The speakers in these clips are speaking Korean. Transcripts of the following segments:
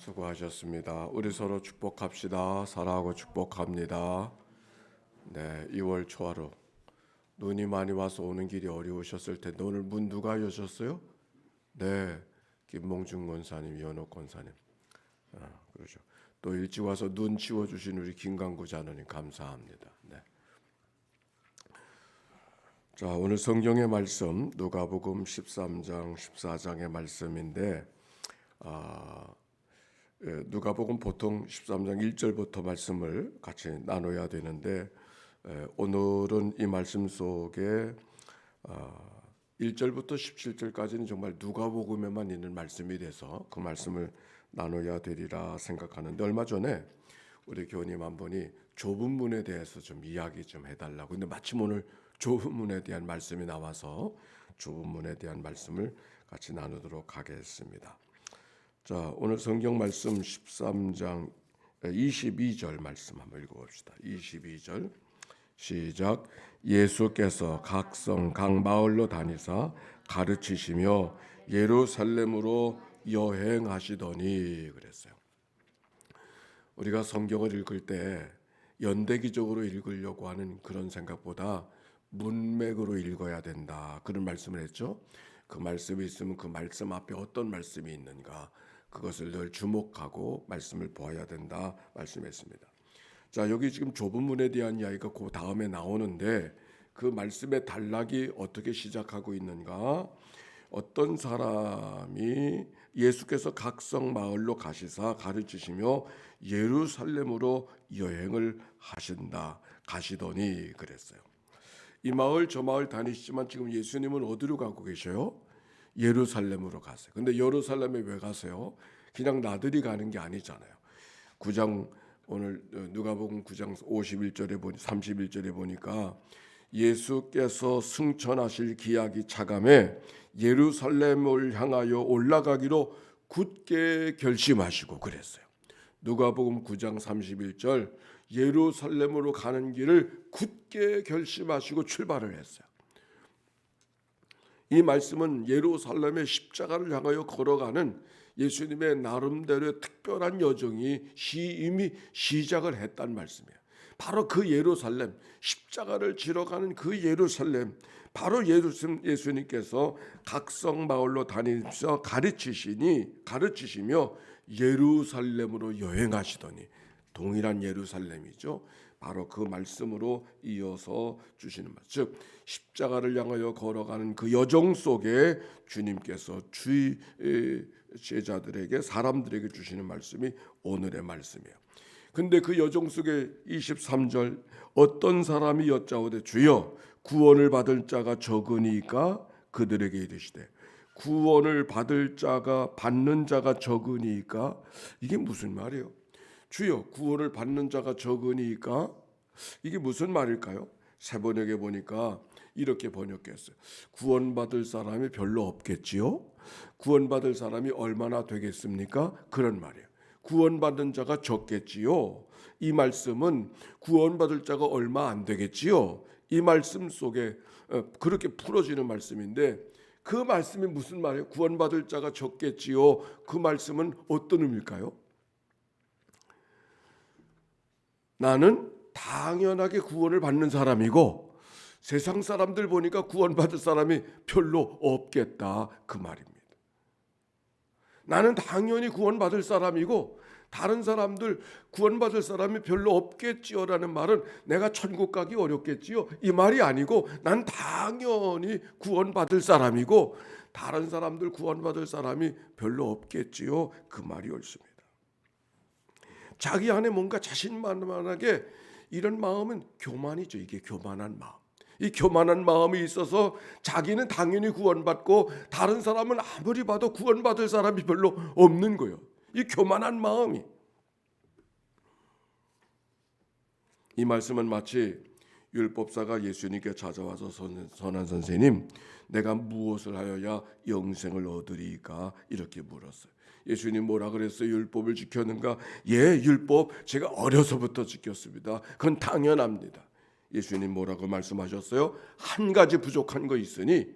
수고하셨습니다. 우리 서로 축복합시다. 사랑하고 축복합니다. 네, 2월 초하루 눈이 많이 와서 오는 길이 어려우셨을 텐데 오늘 문 누가 여셨어요? 네, 김몽중 권사님, 이현옥 권사님. 그렇죠. 또 일찍 와서 눈 치워주신 우리 김강구 자녀님 감사합니다. 네. 자, 오늘 성경의 말씀 누가복음 13장, 14장의 말씀인데 누가복음 보통 13장 1절부터 말씀을 같이 나눠야 되는데 오늘은 이 말씀 속에 1절부터 17절까지는 정말 누가복음에만 있는 말씀이 돼서 그 말씀을 나눠야 되리라 생각하는데 얼마 전에 우리 교우님 한 분이 좁은 문에 대해서 좀 이야기 좀 해달라고. 근데 마침 오늘 좁은 문에 대한 말씀이 나와서 좁은 문에 대한 말씀을 같이 나누도록 하겠습니다. 자, 오늘 성경 말씀 13장 22절 말씀 한번 읽어봅시다. 22절 시작. 예수께서 각 성 각 마을로 다니사 가르치시며 예루살렘으로 여행하시더니 그랬어요. 우리가 성경을 읽을 때 연대기적으로 읽으려고 하는 그런 생각보다 문맥으로 읽어야 된다. 그런 말씀을 했죠. 그 말씀이 있으면 그 말씀 앞에 어떤 말씀이 있는가 그것을 늘 주목하고 말씀을 보아야 된다 말씀했습니다. 자, 여기 지금 좁은 문에 대한 이야기가 그 다음에 나오는데 그 말씀의 단락이 어떻게 시작하고 있는가? 어떤 사람이 예수께서 각 성 마을로 가시사 가르치시며 예루살렘으로 여행을 가시더니 그랬어요. 이 마을 저 마을 다니시지만 지금 예수님은 어디로 가고 계셔요? 예루살렘으로 가세요. 근데 예루살렘에 왜 가세요? 그냥 나들이 가는 게 아니잖아요. 9장 오늘 누가복음 9장 51절에 31절에 보니까 예수께서 승천하실 기약이 차감해 예루살렘을 향하여 올라가기로 굳게 결심하시고 그랬어요. 누가복음 9장 31절 예루살렘으로 가는 길을 굳게 결심하시고 출발을 했어요. 이 말씀은 예루살렘의 십자가를 향하여 걸어가는 예수님의 나름대로의 특별한 여정이 이미 시작을 했다는 말씀이에요. 바로 그 예루살렘, 십자가를 지러 가는 그 예루살렘, 바로 예수님께서 각성 마을로 다니면서 가르치시며 예루살렘으로 여행하시더니 동일한 예루살렘이죠. 바로 그 말씀으로 이어서 주시는 말, 즉 십자가를 향하여 걸어가는 그 여정 속에 주님께서 제자들에게 사람들에게 주시는 말씀이 오늘의 말씀이에요. 근데 그 여정 속에 23절 어떤 사람이 여짜오되 주여 구원을 받을 자가 적으니까 그들에게 이르시되 구원을 받는 자가 적으니까 이게 무슨 말이에요? 주여 구원을 받는 자가 적으니까 이게 무슨 말일까요? 새 번역에 보니까 이렇게 번역했어요. 구원받을 사람이 별로 없겠지요? 구원받을 사람이 얼마나 되겠습니까? 그런 말이에요. 구원받는 자가 적겠지요? 이 말씀은 구원받을 자가 얼마 안 되겠지요? 이 말씀 속에 그렇게 풀어지는 말씀인데 그 말씀이 무슨 말이에요? 구원받을 자가 적겠지요? 그 말씀은 어떤 의미일까요? 나는 당연하게 구원을 받는 사람이고 세상 사람들 보니까 구원받을 사람이 별로 없겠다 그 말입니다. 나는 당연히 구원받을 사람이고 다른 사람들 구원받을 사람이 별로 없겠지요라는 말은 내가 천국 가기 어렵겠지요 이 말이 아니고 난 당연히 구원받을 사람이고 다른 사람들 구원받을 사람이 별로 없겠지요 그 말이 옳습니다. 자기 안에 뭔가 자신만만하게 이런 마음은 교만이죠. 이게 교만한 마음. 이 교만한 마음이 있어서 자기는 당연히 구원받고 다른 사람은 아무리 봐도 구원받을 사람이 별로 없는 거예요. 이 교만한 마음이. 이 말씀은 마치 율법사가 예수님께 찾아와서 선한 선생님 내가 무엇을 하여야 영생을 얻으리까 이렇게 물었어요. 예수님 뭐라 그랬어요? 율법을 지켰는가? 예, 율법 제가 어려서부터 지켰습니다. 그건 당연합니다. 예수님 뭐라고 말씀하셨어요? 한 가지 부족한 거 있으니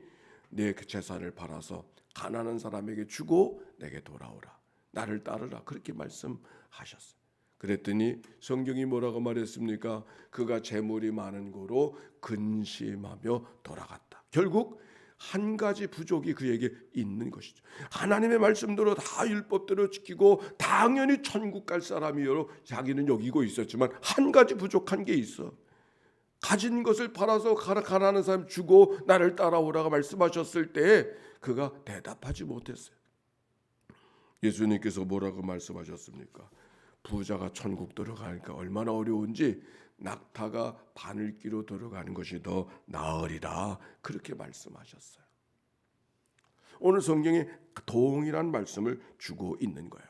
내 재산을 팔아서 가난한 사람에게 주고 내게 돌아오라. 나를 따르라 그렇게 말씀하셨어요. 그랬더니 성경이 뭐라고 말했습니까? 그가 재물이 많은 고로 근심하며 돌아갔다. 결국 한 가지 부족이 그에게 있는 것이죠. 하나님의 말씀대로 다 율법대로 지키고 당연히 천국 갈 사람이요 자기는 여기고 있었지만 한 가지 부족한 게 있어. 가진 것을 팔아서 가난한 사람 주고 나를 따라오라고 말씀하셨을 때 그가 대답하지 못했어요. 예수님께서 뭐라고 말씀하셨습니까? 부자가 천국 들어가니까 얼마나 어려운지 낙타가 바늘기로 들어가는 것이 더 나으리라 그렇게 말씀하셨어요. 오늘 성경에 동일한 말씀을 주고 있는 거예요.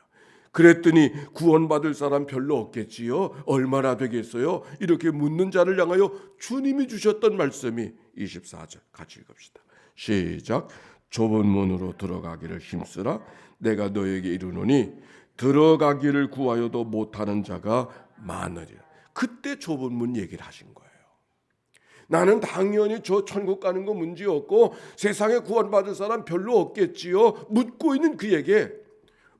그랬더니 구원받을 사람 별로 없겠지요? 얼마나 되겠어요? 이렇게 묻는 자를 향하여 주님이 주셨던 말씀이 24절 같이 읽읍시다. 시작. 좁은 문으로 들어가기를 힘쓰라. 내가 너에게 이르노니 들어가기를 구하여도 못하는 자가 많으리라. 그때 좁은 문 얘기를 하신 거예요. 나는 당연히 저 천국 가는 거 문제 없고 세상에 구원받을 사람 별로 없겠지요. 묻고 있는 그에게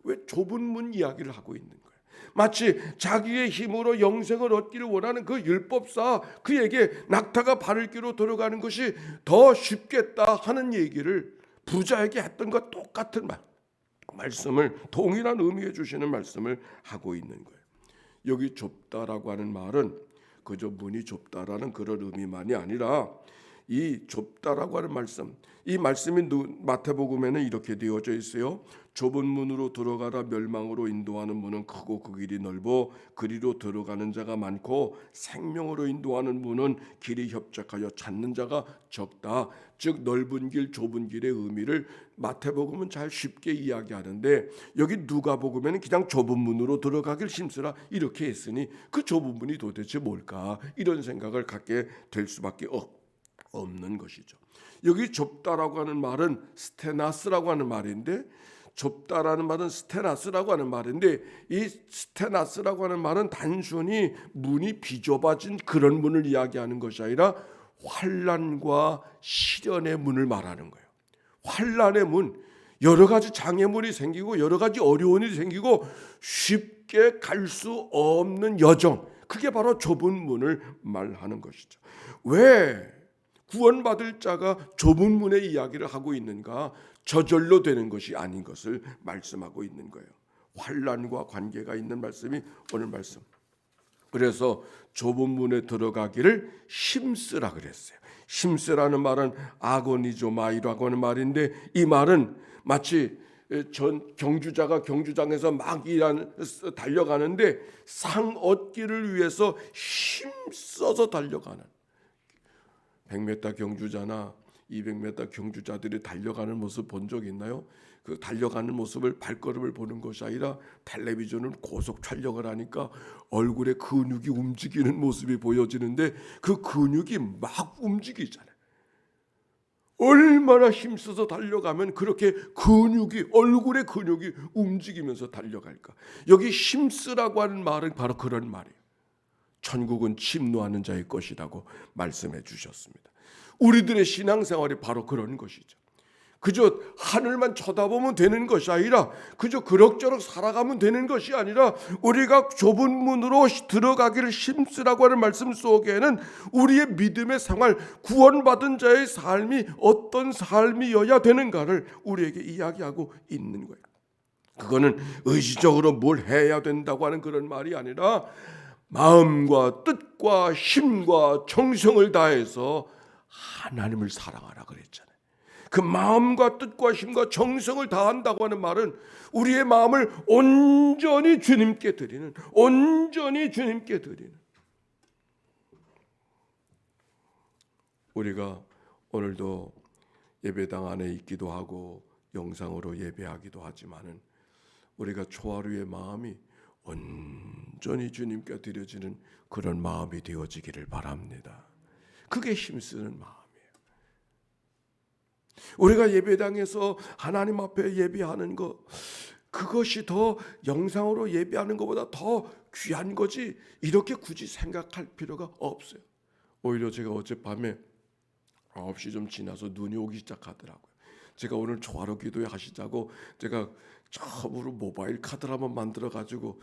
왜 좁은 문 이야기를 하고 있는 거예요? 마치 자기의 힘으로 영생을 얻기를 원하는 그 율법사 그에게 낙타가 바늘기로 들어가는 것이 더 쉽겠다 하는 얘기를 부자에게 했던 것 똑같은 말씀을 동일한 의미해 주시는 말씀을 하고 있는 거예요. 여기 좁다라고 하는 말은 그저 문이 좁다라는 그런 의미만이 아니라 이 좁다라고 하는 말씀, 이 말씀이 마태복음에는 이렇게 되어져 있어요. 좁은 문으로 들어가라. 멸망으로 인도하는 문은 크고 그 길이 넓어 그리로 들어가는 자가 많고 생명으로 인도하는 문은 길이 협착하여 찾는 자가 적다. 즉 넓은 길 좁은 길의 의미를 마태복음은 잘 쉽게 이야기하는데 여기 누가복음에는 그냥 좁은 문으로 들어가길 힘쓰라 이렇게 했으니 그 좁은 문이 도대체 뭘까 이런 생각을 갖게 될 수밖에 없는 것이죠. 여기 좁다라고 하는 말은 스테나스라고 하는 말인데 좁다라는 말은 스테나스라고 하는 말인데 이 스테나스라고 하는 말은 단순히 문이 비좁아진 그런 문을 이야기하는 것이 아니라 환난과 시련의 문을 말하는 거예요. 환난의 문, 여러 가지 장애물이 생기고 여러 가지 어려운 일이 생기고 쉽게 갈 수 없는 여정, 그게 바로 좁은 문을 말하는 것이죠. 왜 구원받을 자가 좁은 문의 이야기를 하고 있는가? 저절로 되는 것이 아닌 것을 말씀하고 있는 거예요. 환난과 관계가 있는 말씀이 오늘 말씀. 그래서 좁은 문에 들어가기를 힘쓰라 그랬어요. 힘쓰라는 말은 아고니조마이라고 하는 말인데 이 말은 마치 전 경주자가 경주장에서 막 달려가는데 상 얻기를 위해서 힘써서 달려가는 100m 경주자나 200m 경주자들이 달려가는 모습 본 적 있나요? 그 달려가는 모습을 발걸음을 보는 것이 아니라 텔레비전은 고속 촬영을 하니까 얼굴에 근육이 움직이는 모습이 보여지는데 그 근육이 막 움직이잖아요. 얼마나 힘써서 달려가면 그렇게 얼굴의 근육이 움직이면서 달려갈까? 여기 힘쓰라고 하는 말은 바로 그런 말이에요. 천국은 침노하는 자의 것이라고 말씀해 주셨습니다. 우리들의 신앙생활이 바로 그런 것이죠. 그저 하늘만 쳐다보면 되는 것이 아니라 그저 그럭저럭 살아가면 되는 것이 아니라 우리가 좁은 문으로 들어가기를 힘쓰라고 하는 말씀 속에는 우리의 믿음의 생활, 구원받은 자의 삶이 어떤 삶이어야 되는가를 우리에게 이야기하고 있는 거예요. 그거는 의지적으로 뭘 해야 된다고 하는 그런 말이 아니라 마음과 뜻과 힘과 정성을 다해서 하나님을 사랑하라 그랬잖아요. 그 마음과 뜻과 힘과 정성을 다한다고 하는 말은 우리의 마음을 온전히 주님께 드리는, 우리가 오늘도 예배당 안에 있기도 하고 영상으로 예배하기도 하지만은 우리가 초하루의 마음이 온전히 주님께 드려지는 그런 마음이 되어지기를 바랍니다. 그게 힘쓰는 마음이에요. 우리가 예배당에서 하나님 앞에 예배하는 것, 그것이 더 영상으로 예배하는 것보다 더 귀한 거지 이렇게 굳이 생각할 필요가 없어요. 오히려 제가 어젯밤에 9시 좀 지나서 눈이 오기 시작하더라고요. 제가 오늘 초하루 기도회 하시자고 제가 처음으로 모바일 카드를 한번 만들어 가지고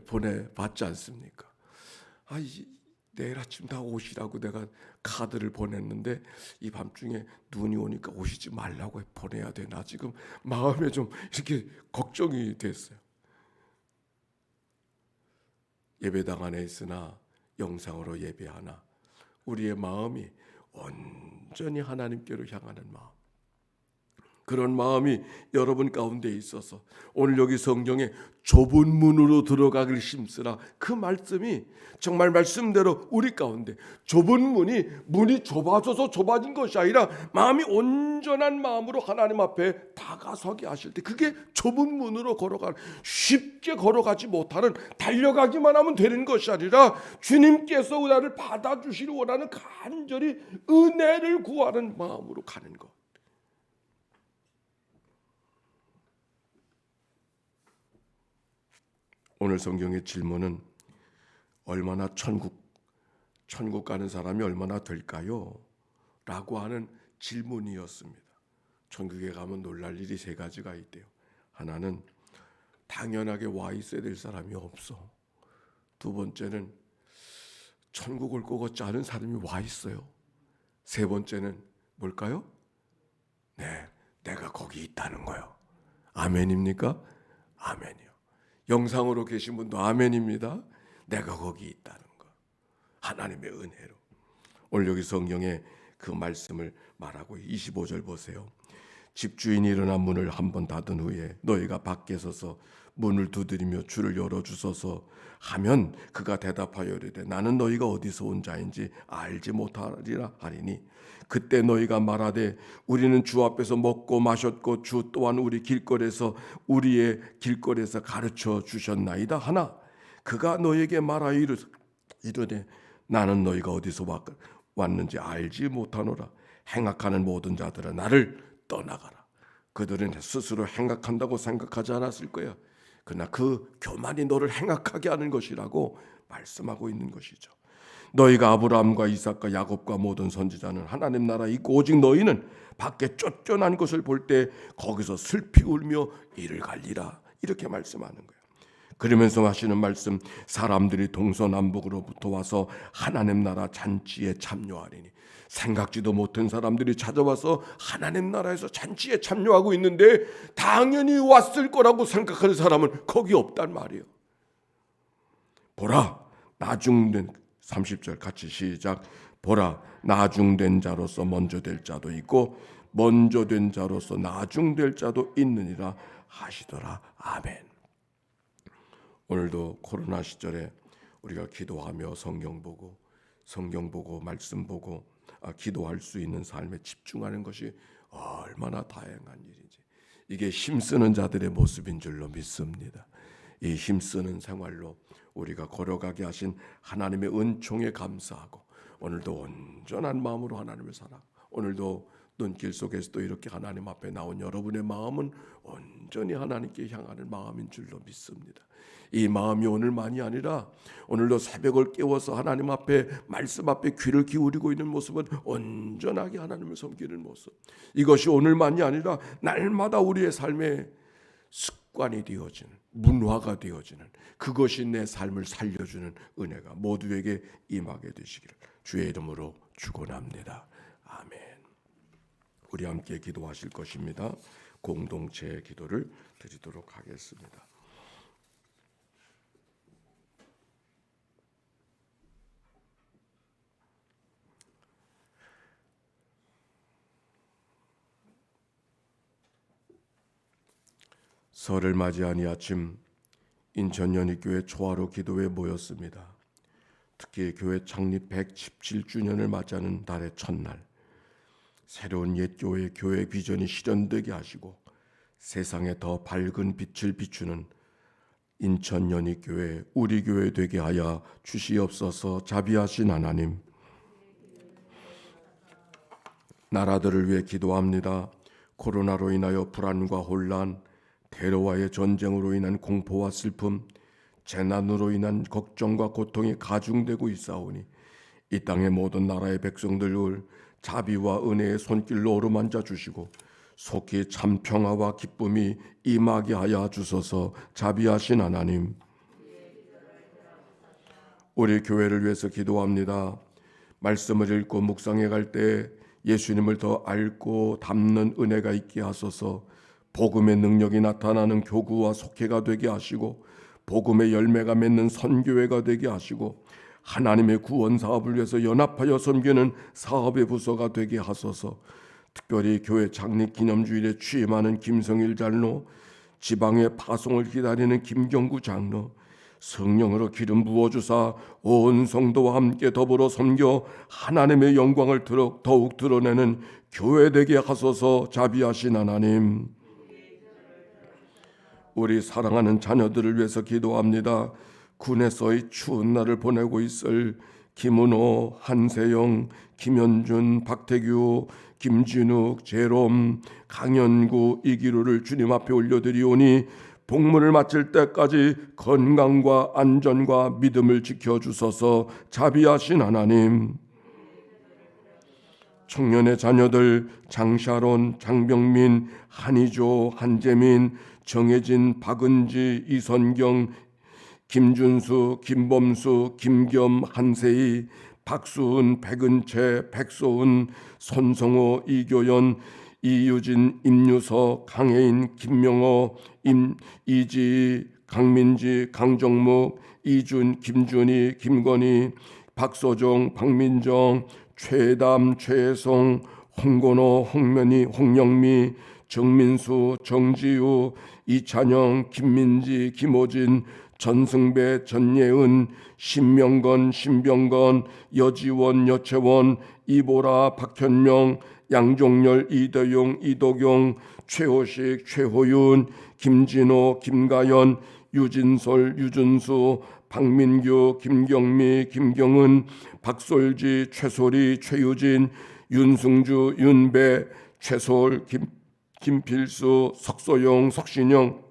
보내봤지 않습니까? 내일 아침 다 오시라고 내가 카드를 보냈는데 이 밤중에 눈이 오니까 오시지 말라고 보내야 되나 지금 마음에 좀 이렇게 걱정이 됐어요. 예배당 안에 있으나 영상으로 예배하나 우리의 마음이 온전히 하나님께로 향하는 마음, 그런 마음이 여러분 가운데 있어서 오늘 여기 성경에 좁은 문으로 들어가길 힘쓰라, 그 말씀이 정말 말씀대로 우리 가운데 좁은 문이 좁아져서 좁아진 것이 아니라 마음이 온전한 마음으로 하나님 앞에 다가서게 하실 때, 그게 좁은 문으로 걸어가는, 쉽게 걸어가지 못하는, 달려가기만 하면 되는 것이 아니라 주님께서 나를 받아주시려 원하는 간절히 은혜를 구하는 마음으로 가는 것. 오늘 성경의 질문은 얼마나 천국 가는 사람이 얼마나 될까요? 라고 하는 질문이었습니다. 천국에 가면 놀랄 일이 세 가지가 있대요. 하나는 당연하게 와 있어야 될 사람이 없어. 두 번째는 천국 올 것 같지 않은 사람이 와 있어요. 세 번째는 뭘까요? 네, 내가 거기 있다는 거요. 아멘입니까? 아멘이요. 영상으로 계신 분도 아멘입니다. 내가 거기 있다는 거, 하나님의 은혜로. 오늘 여기 성경에 그 말씀을 말하고 25절 보세요. 집주인이 일어나 문을 한번 닫은 후에 너희가 밖에 서서 문을 두드리며 주를 열어주소서 하면 그가 대답하여 이르되 나는 너희가 어디서 온 자인지 알지 못하리라 하리니 그때 너희가 말하되 우리는 주 앞에서 먹고 마셨고 주 또한 우리의 길거리에서 가르쳐 주셨나이다 하나 그가 너희에게 말하여 이르되 나는 너희가 어디서 왔는지 알지 못하노라. 행악하는 모든 자들은 나를 떠나가라. 그들은 스스로 행악한다고 생각하지 않았을 거야. 그러나 그 교만이 너를 행악하게 하는 것이라고 말씀하고 있는 것이죠. 너희가 아브라함과 이삭과 야곱과 모든 선지자는 하나님 나라에 있고 오직 너희는 밖에 쫓겨난 것을 볼 때 거기서 슬피 울며 이를 갈리라. 이렇게 말씀하는 거예요. 그러면서 하시는 말씀, 사람들이 동서남북으로부터 와서 하나님 나라 잔치에 참여하리니, 생각지도 못한 사람들이 찾아와서 하나님 나라에서 잔치에 참여하고 있는데 당연히 왔을 거라고 생각하는 사람은 거기 없단 말이에요. 보라, 나중된 30절 같이 시작. 보라, 나중된 자로서 먼저 될 자도 있고 먼저 된 자로서 나중될 자도 있느니라 하시더라. 아멘. 오늘도 코로나 시절에 우리가 기도하며 성경 보고 말씀 보고 기도할 수 있는 삶에 집중하는 것이 얼마나 다양한 일인지, 이게 힘쓰는 자들의 모습인 줄로 믿습니다. 이 힘쓰는 생활로 우리가 걸어가게 하신 하나님의 은총에 감사하고 오늘도 온전한 마음으로 하나님을 살아, 오늘도 눈길 속에서도 이렇게 하나님 앞에 나온 여러분의 마음은 온전히 하나님께 향하는 마음인 줄로 믿습니다. 이 마음이 오늘만이 아니라 오늘도 새벽을 깨워서 하나님 앞에 말씀 앞에 귀를 기울이고 있는 모습은 온전하게 하나님을 섬기는 모습, 이것이 오늘만이 아니라 날마다 우리의 삶의 습관이 되어지는, 문화가 되어지는, 그것이 내 삶을 살려주는 은혜가 모두에게 임하게 되시기를 주의 이름으로 축원합니다. 아멘. 우리 함께 기도하실 것입니다. 공동체 기도를 드리도록 하겠습니다. 설을 맞이한 이 아침 인천연희교회 초하루 기도회에 모였습니다. 특히 교회 창립 117주년을 맞이하는 달의 첫날, 새로운 옛 교회 비전이 실현되게 하시고 세상에 더 밝은 빛을 비추는 인천연희교회 우리 교회 되게 하여 주시옵소서. 자비하신 하나님, 나라들을 위해 기도합니다. 코로나로 인하여 불안과 혼란, 테러와의 전쟁으로 인한 공포와 슬픔, 재난으로 인한 걱정과 고통이 가중되고 있사오니 이 땅의 모든 나라의 백성들을 자비와 은혜의 손길로 어루만져 주시고 속히 참 평화와 기쁨이 임하게 하여 주소서. 자비하신 하나님, 우리 교회를 위해서 기도합니다. 말씀을 읽고 묵상해 갈 때 예수님을 더 알고 담는 은혜가 있게 하소서. 복음의 능력이 나타나는 교구와 속회가 되게 하시고 복음의 열매가 맺는 선교회가 되게 하시고 하나님의 구원 사업을 위해서 연합하여 섬기는 사업의 부서가 되게 하소서. 특별히 교회 창립 기념주일에 취임하는 김성일 장로, 지방의 파송을 기다리는 김경구 장로, 성령으로 기름 부어주사 온 성도와 함께 더불어 섬겨 하나님의 영광을 더욱 드러내는 교회 되게 하소서. 자비하신 하나님, 우리 사랑하는 자녀들을 위해서 기도합니다. 군에서의 추운 날을 보내고 있을 김은호, 한세영, 김현준, 박태규, 김진욱, 제롬, 강현구, 이기루를 주님 앞에 올려드리오니 복무를 마칠 때까지 건강과 안전과 믿음을 지켜주소서. 자비하신 하나님, 청년의 자녀들 장샤론, 장병민, 한희조, 한재민, 정혜진, 박은지, 이선경, 김준수, 김범수, 김겸, 한세희, 박수은, 백은채, 백소은, 손성호, 이교연, 이유진, 임유서, 강혜인, 김명호, 이지, 강민지, 강정묵, 이준, 김준희, 김건희, 박소정, 박민정, 최담, 최혜성, 홍건호, 홍면희, 홍영미, 정민수, 정지우, 이찬영, 김민지, 김호진, 전승배, 전예은, 신명건, 신병건, 여지원, 여채원, 이보라, 박현명, 양종열, 이대용, 이도경, 최호식, 최호윤, 김진호, 김가연, 유진솔, 유준수, 박민규, 김경미, 김경은, 박솔지, 최소리, 최유진, 윤승주, 윤배, 최솔, 김필수, 석소영, 석신영,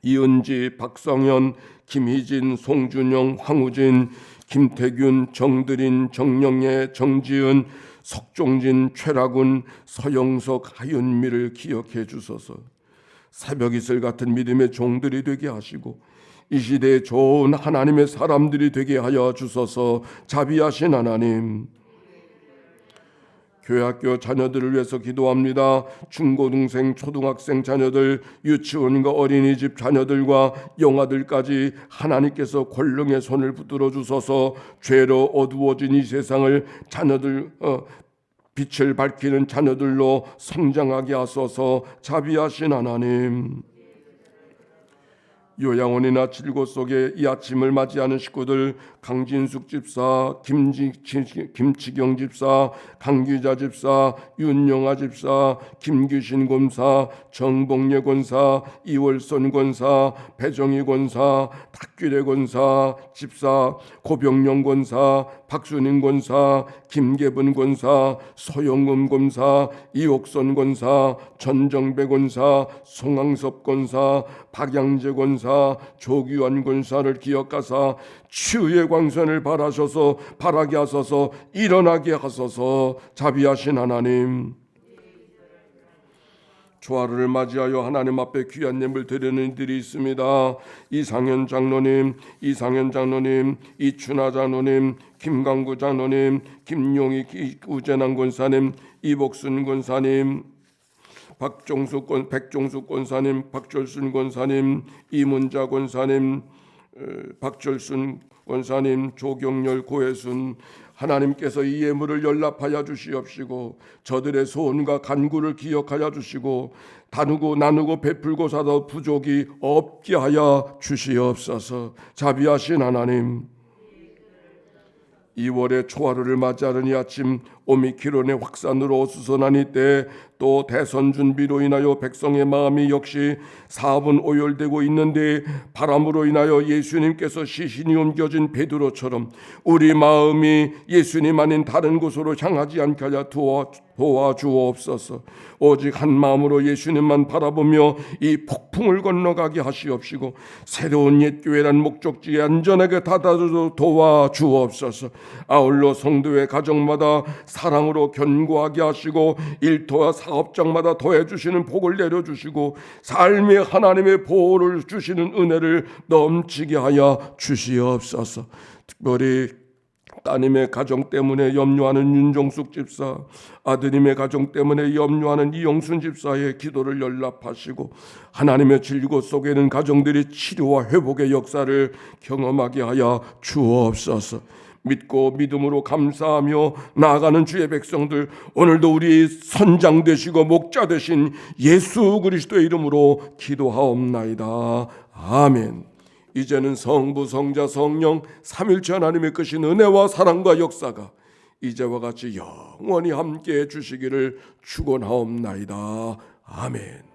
이은지, 박성현, 김희진, 송준영, 황우진, 김태균, 정드린, 정영애, 정지은, 석종진, 최락운, 서영석, 하윤미를 기억해 주소서. 새벽 이슬 같은 믿음의 종들이 되게 하시고 이 시대에 좋은 하나님의 사람들이 되게 하여 주소서. 자비하신 하나님, 교회학교 자녀들을 위해서 기도합니다. 중고등생, 초등학생 자녀들, 유치원과 어린이집 자녀들과 영아들까지 하나님께서 권능의 손을 붙들어 주소서. 죄로 어두워진 이 세상을 자녀들 빛을 밝히는 자녀들로 성장하게 하소서. 자비하신 하나님, 요양원이나 칠고 속에 이 아침을 맞이하는 식구들, 강진숙 집사, 김치경 집사, 강규자 집사, 윤영아 집사, 김규신 검사, 정복례 권사, 이월선 권사, 배정희 권사, 탁규래 권사 집사, 고병영 권사, 박순인 권사, 김계분 권사, 소영금 권사, 이옥선 권사, 전정배 권사, 송항섭 권사, 박양재 권사, 조규환 권사를 기억하사 치유의 광선을 바라게 하소서. 일어나게 하소서. 자비하신 하나님, 초하루를 맞이하여 하나님 앞에 귀한 예물 드리는 이들이 있습니다. 이상현 장로님, 이춘하 장로님, 김강구 장로님, 김용희 우재남 권사님, 이복순 권사님, 백종숙 권사님, 박철순 권사님, 이문자 권사님, 박철순 권사님, 조경열, 고혜순, 하나님께서 이 예물을 연락하여 주시옵시고 저들의 소원과 간구를 기억하여 주시고 나누고 베풀고 사도 부족이 없게 하여 주시옵소서. 자비하신 하나님, 2월의 초하루를 맞이하는 이 아침 오미크론의 확산으로 어수선한 이때 또 대선 준비로 인하여 백성의 마음이 역시 사업은 오열되고 있는데 바람으로 인하여 예수님께서 시신이 옮겨진 베드로처럼 우리 마음이 예수님 아닌 다른 곳으로 향하지 않게 하여 도와주옵소서. 오직 한 마음으로 예수님만 바라보며 이 폭풍을 건너가게 하시옵시고 새로운 옛교회란 목적지에 안전하게 다다르도록 도와주옵소서. 아울러 성도의 가정마다 사랑으로 견고하게 하시고 일터와 사업장마다 더해 주시는 복을 내려 주시고 삶에 하나님의 보호를 주시는 은혜를 넘치게 하여 주시옵소서. 특별히 따님의 가정 때문에 염려하는 윤종숙 집사, 아드님의 가정 때문에 염려하는 이용순 집사의 기도를 연락하시고 하나님의 진리고 속에는 가정들이 치료와 회복의 역사를 경험하게 하여 주옵소서. 믿고 믿음으로 감사하며 나아가는 주의 백성들, 오늘도 우리 선장 되시고 목자 되신 예수 그리스도의 이름으로 기도하옵나이다. 아멘. 이제는 성부 성자 성령 삼일체 하나님의 크신 은혜와 사랑과 역사가 이제와 같이 영원히 함께해 주시기를 축원하옵나이다. 아멘.